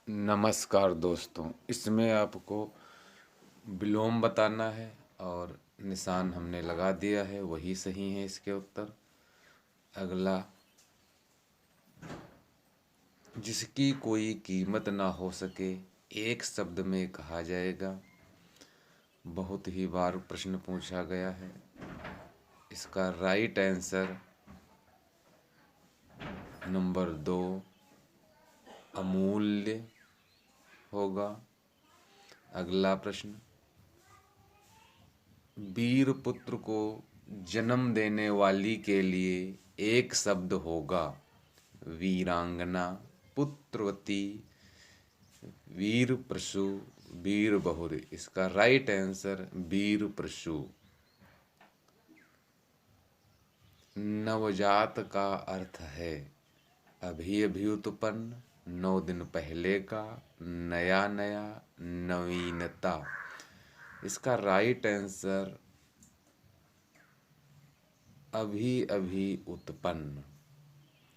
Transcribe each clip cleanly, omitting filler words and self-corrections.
नमस्कार दोस्तों, इसमें आपको विलोम बताना है और निशान हमने लगा दिया है, वही सही है इसके उत्तर। अगला, जिसकी कोई कीमत ना हो सके एक शब्द में कहा जाएगा। बहुत ही बार प्रश्न पूछा गया है। इसका राइट आंसर नंबर 2 अमूल्य होगा। अगला प्रश्न, वीर पुत्र को जन्म देने वाली के लिए एक शब्द होगा। वीरांगना, पुत्रवती, वीर प्रसू, वीर बहुरी। इसका राइट आंसर वीर प्रसू। नवजात का अर्थ है अभी अभी उत्पन्न, 9 दिन पहले का, नया नया, नवीनता। इसका राइट आंसर अभी अभी उत्पन्न।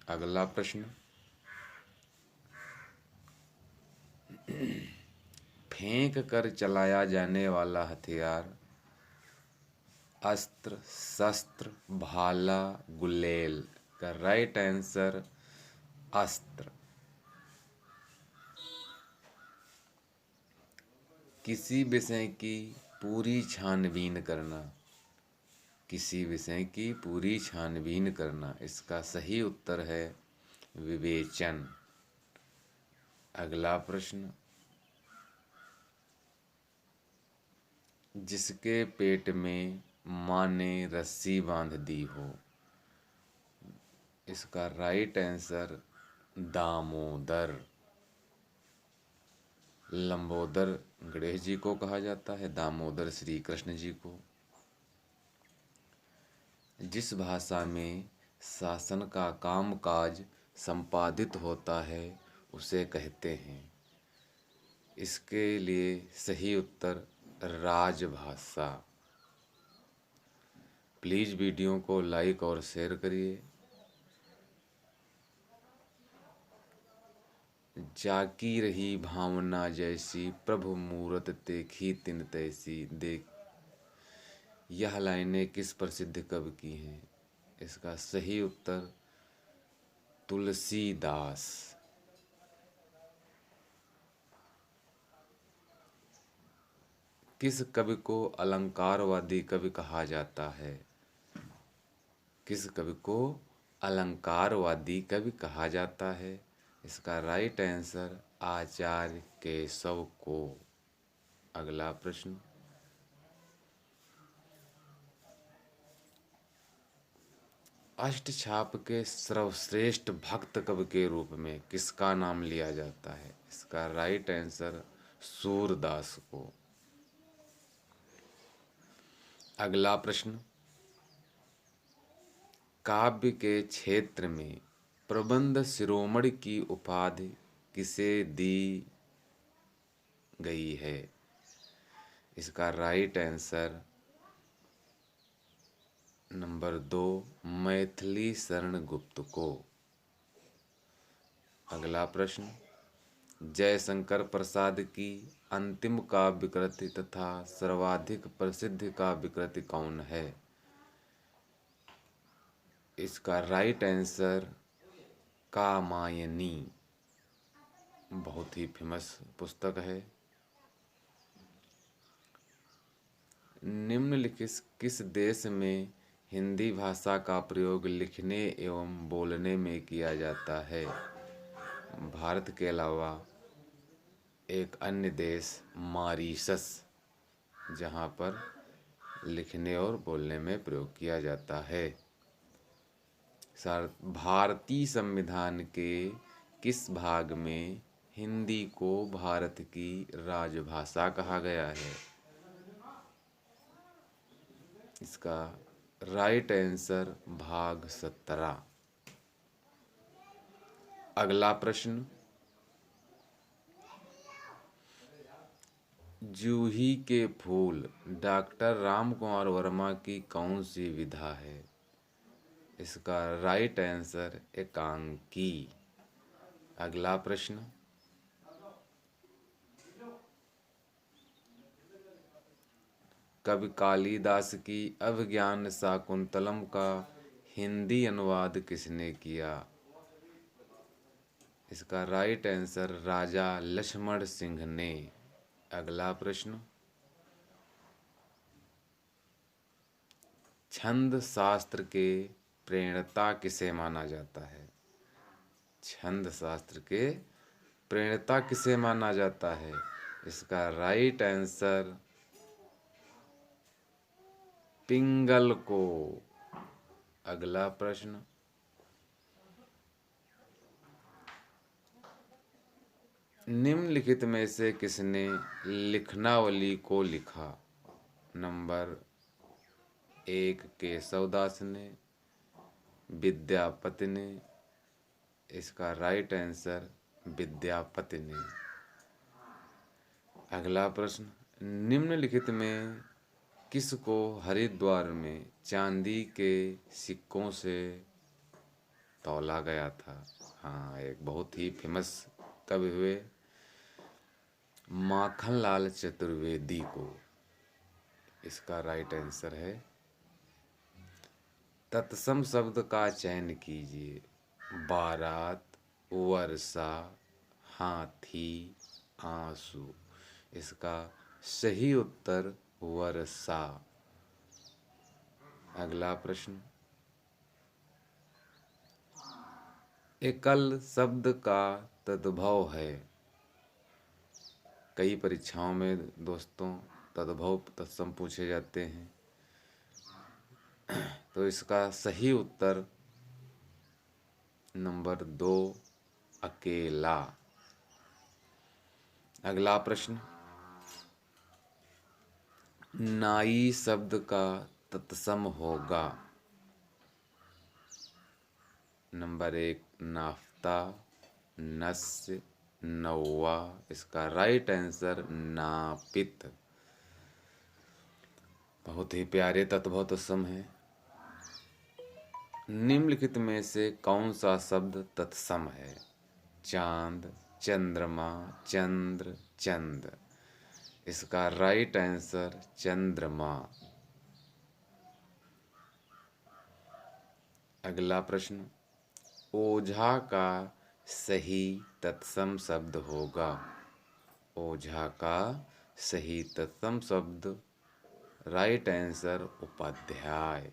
अगला प्रश्न, फेंक कर चलाया जाने वाला हथियार, अस्त्र, शस्त्र, भाला, गुलेल। का राइट आंसर अस्त्र। किसी विषय की पूरी छानबीन करना, किसी विषय की पूरी छानबीन करना। इसका सही उत्तर है विवेचन। अगला प्रश्न, जिसके पेट में माँ ने रस्सी बांध दी हो। इसका राइट आंसर दामोदर। लंबोदर गणेश जी को कहा जाता है, दामोदर श्री कृष्ण जी को। जिस भाषा में शासन का कामकाज संपादित होता है उसे कहते हैं। इसके लिए सही उत्तर राजभाषा। प्लीज़ वीडियो को लाइक और शेयर करिए। जाकी रही भावना जैसी, प्रभु मूरत देखी तिन तैसी। देख, यह लाइनें किस प्रसिद्ध कवि की हैं? इसका सही उत्तर तुलसीदास। किस कवि को अलंकारवादी कवि कहा जाता है? किस कवि को अलंकारवादी कवि कहा जाता है? इसका राइट आंसर आचार्य केशव को। अगला प्रश्न, अष्टछाप के सर्वश्रेष्ठ भक्त कवि के रूप में किसका नाम लिया जाता है? इसका राइट आंसर सूरदास को। अगला प्रश्न, काव्य के क्षेत्र में प्रबंध शिरोमणि की उपाधि किसे दी गई है? इसका right answer number 2 Maithili Sharan Gupt को। अगला प्रश्न, जयशंकर प्रसाद की अंतिम काव्य कृति तथा सर्वाधिक प्रसिद्ध काव्य कृति कौन है? इसका राइट आंसर कामायनी। बहुत ही फेमस पुस्तक है। निम्नलिखित किस देश में हिंदी भाषा का प्रयोग लिखने एवं बोलने में किया जाता है? भारत के अलावा एक अन्य देश मॉरीशस, जहाँ पर लिखने और बोलने में प्रयोग किया जाता है। भारतीय संविधान के किस भाग में हिंदी को भारत की राजभाषा कहा गया है? इसका राइट आंसर भाग 17। अगला प्रश्न, जूही के फूल डॉक्टर रामकुमार वर्मा की कौन सी विधा है? इसका राइट आंसर एकांकी। अगला प्रश्न, कवि कालिदास की अभिज्ञान शाकुंतलम का हिंदी अनुवाद किसने किया? इसका राइट आंसर राजा लक्ष्मण सिंह ने। अगला प्रश्न, छंद शास्त्र के प्रणेता किसे माना जाता है? छंद शास्त्र के प्रणेता किसे माना जाता है? इसका राइट आंसर पिंगल को। अगला प्रश्न, निम्नलिखित में से किसने लिखनावली को लिखा? नंबर 1 केशवदास ने, विद्यापति ने। इसका राइट आंसर विद्यापति ने। अगला प्रश्न, निम्नलिखित में किसको हरिद्वार में चांदी के सिक्कों से तौला गया था? हाँ, एक बहुत ही फेमस कवि हुए माखनलाल चतुर्वेदी को। इसका राइट आंसर है, तत्सम शब्द का चयन कीजिए। बारात, वर्षा, हाथी, आंसू। इसका सही उत्तर वर्षा। अगला प्रश्न, एकल शब्द का तद्भव है। कई परीक्षाओं में दोस्तों तद्भव तत्सम पूछे जाते हैं, तो इसका सही उत्तर नंबर 2 अकेला। अगला प्रश्न, नाई शब्द का तत्सम होगा। नंबर 1 नाफ्ता, नस्य, नौवा। इसका राइट आंसर नापित। बहुत ही प्यारे तत्भव तत्सम है। निम्नलिखित में से कौन सा शब्द तत्सम है? चांद, चंद्रमा, चंद्र, चंद। इसका राइट आंसर चंद्रमा। अगला प्रश्न, ओझा का सही तत्सम शब्द होगा। ओझा का सही तत्सम शब्द राइट आंसर उपाध्याय।